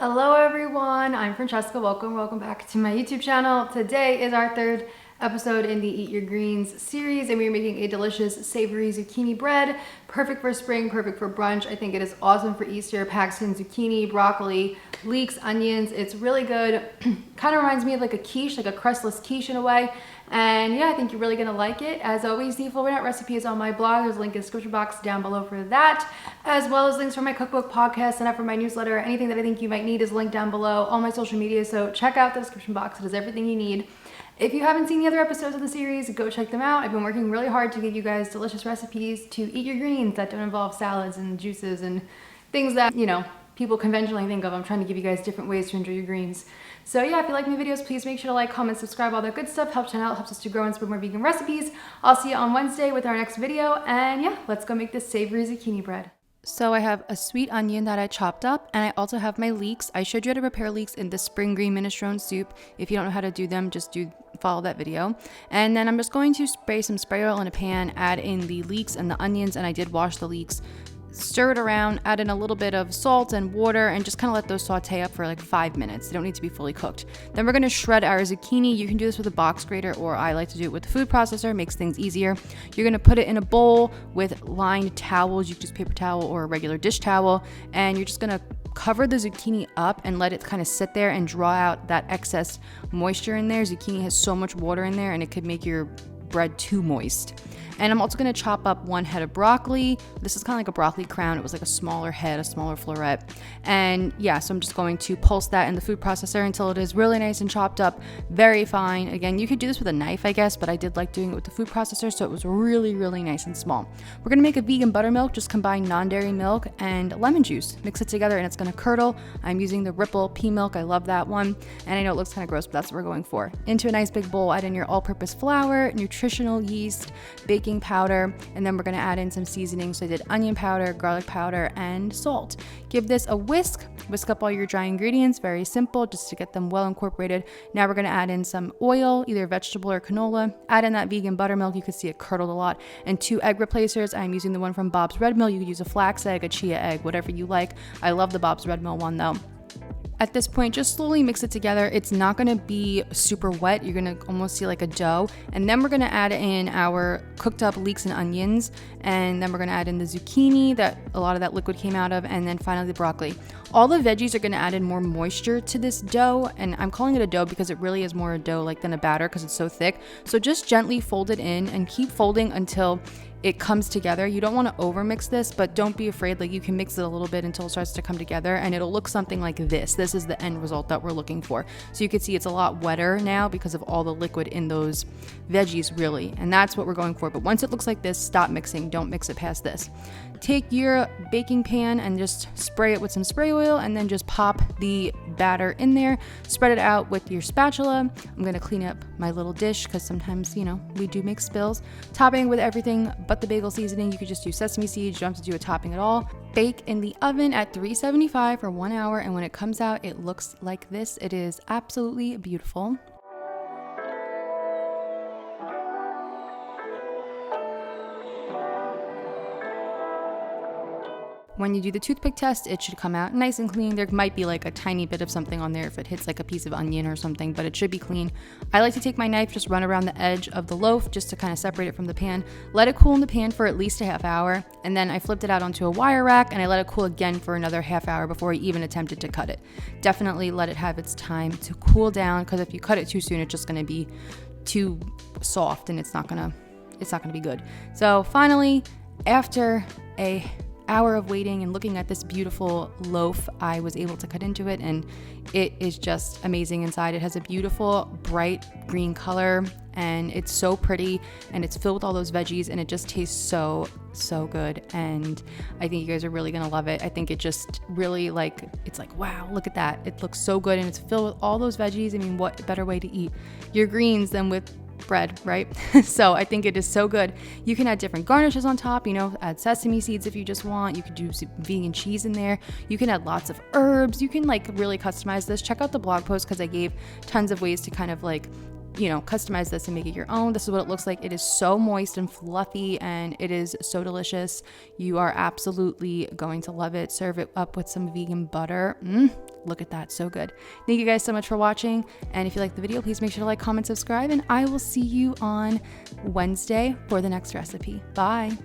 Hello everyone, I'm Francesca. Welcome back to my YouTube channel. Today is our third episode in the Eat Your Greens series, and we're making a delicious savory zucchini bread. Perfect for spring, perfect for brunch. I think it is awesome for Easter. Packs in zucchini, broccoli, leeks, onions. It's really good. Kind of reminds me of like a quiche, like a crustless quiche in a way. And yeah, I think you're really gonna like it. As always, the full rundown recipe is on my blog. There's a link in the description box down below for that, as well as links for my cookbook, podcast, and up for my newsletter. Anything that I think you might need is linked down below. All my social media, so check out the description box. It has everything you need. If you haven't seen the other episodes of the series, go check them out. I've been working really hard to give you guys delicious recipes to eat your greens that don't involve salads and juices and things that, you know, people conventionally think of. I'm trying to give you guys different ways to enjoy your greens. So yeah, if you like my videos, please make sure to like, comment, subscribe, all that good stuff. Helps channel, helps us to grow and spread more vegan recipes. I'll see you on Wednesday with our next video. And yeah, let's go make this savory zucchini bread. So I have a sweet onion that I chopped up, and I also have my leeks. I showed you how to prepare leeks in the spring green minestrone soup. If you don't know how to do them, just follow that video. And then I'm just going to spray some spray oil in a pan, add in the leeks and the onions, and I did wash the leeks. Stir it around, add in a little bit of salt and water, and just kind of let those saute up for like 5 minutes. They don't need to be fully cooked. Then we're going to shred our zucchini. You can do this with a box grater, or I like to do it with the food processor. It makes things easier. You're going to put it in a bowl with lined towels. You can use paper towel or a regular dish towel, and you're just going to cover the zucchini up and let it kind of sit there and draw out that excess moisture in there. Zucchini has so much water in there, and it could make your bread too moist. And I'm also going to chop up 1 head of broccoli. This is kind of like a broccoli crown. It was like a smaller head, a smaller floret. And yeah, so I'm just going to pulse that in the food processor until it is really nice and chopped up, very fine. Again, you could do this with a knife, I guess, but I did like doing it with the food processor, so it was really, really nice and small. We're going to make a vegan buttermilk. Just combine non-dairy milk and lemon juice. Mix it together and it's going to curdle. I'm using the Ripple pea milk. I love that one. And I know it looks kind of gross, but that's what we're going for. Into a nice big bowl, add in your all-purpose flour, nutritional yeast, baking powder, and then we're going to add in some seasoning. So I did onion powder, garlic powder, and salt. Give this a whisk up all your dry ingredients. Very simple, just to get them well incorporated. Now we're going to add in some oil, either vegetable or canola. Add in that vegan buttermilk. You can see it curdled a lot. And 2 egg replacers. I'm using the one from Bob's Red Mill. You could use a flax egg, a chia egg, whatever you like. I love the Bob's Red Mill one though. At this point, just slowly mix it together. It's not going to be super wet. You're going to almost see like a dough. And then we're going to add in our cooked up leeks and onions. And then we're going to add in the zucchini that a lot of that liquid came out of. And then finally the broccoli. All the veggies are going to add in more moisture to this dough. And I'm calling it a dough because it really is more a dough like than a batter because it's so thick. So just gently fold it in and keep folding until it comes together. You don't want to over mix this, but don't be afraid. Like, you can mix it a little bit until it starts to come together, and it'll look something like this. This is the end result that we're looking for. So you can see it's a lot wetter now because of all the liquid in those veggies, really. And that's what we're going for. But once it looks like this, stop mixing. Don't mix it past this. Take your baking pan and just spray it with some spray oil, and then just pop the batter in there. Spread it out with your spatula. I'm going to clean up my little dish because sometimes, you know, we do make spills. Topping with everything but the bagel seasoning. You could just do sesame seeds. You don't have to do a topping at all. Bake in the oven at 375 for 1 hour, and when it comes out, it looks like this. It is absolutely beautiful. When you do the toothpick test, it should come out nice and clean. There might be like a tiny bit of something on there if it hits like a piece of onion or something, but it should be clean. I like to take my knife, just run around the edge of the loaf just to kind of separate it from the pan. Let it cool in the pan for at least a half hour, and then I flipped it out onto a wire rack and I let it cool again for another half hour before I even attempted to cut it. Definitely let it have its time to cool down, because if you cut it too soon, it's just going to be too soft and it's not going to be good. So finally, after a hour of waiting and looking at this beautiful loaf, I was able to cut into it, and it is just amazing inside. It has a beautiful bright green color, and it's so pretty, and it's filled with all those veggies, and it just tastes so good. And I think you guys are really gonna love it. I think it just really, like, it's like, wow, look at that. It looks so good, and it's filled with all those veggies. I mean, what better way to eat your greens than with bread, right? So I think it is so good. You can add different garnishes on top, you know, add sesame seeds if you just want. You could do vegan cheese in there. You can add lots of herbs. You can like really customize this. Check out the blog post because I gave tons of ways to kind of like customize this and make it your own. This is what it looks like. It is so moist and fluffy, and it is so delicious. You are absolutely going to love it. Serve it up with some vegan butter. Look at that, so good. Thank you guys so much for watching, and if you like the video, please make sure to like, comment, subscribe, and I will see you on Wednesday for the next recipe. Bye.